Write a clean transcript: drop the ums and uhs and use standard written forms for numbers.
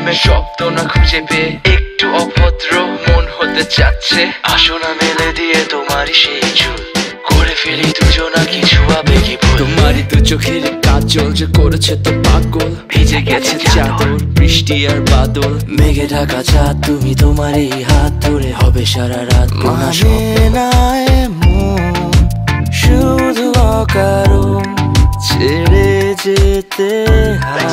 প্রেমের শব্দ না খুঁজে পেয়ে একটু অভদ্র মন হতে চাচ্ছে। আসো না মেলে দিয়ে তোমারই সেই চুল, করে ফেলি দুজনা কিছু আবেগী ভুল। তোমারই দু চোখের কাজল যে করেছে তো পাগল, ভিজে গেছে চাদর বৃষ্টি আর বাদল। মেঘে ঢাকা চাঁদ তুমি তোমারই হাত ধরে হবে সারা রাত। মানে না এমন শুধু অকারণ ছেড়ে যেতে হয়।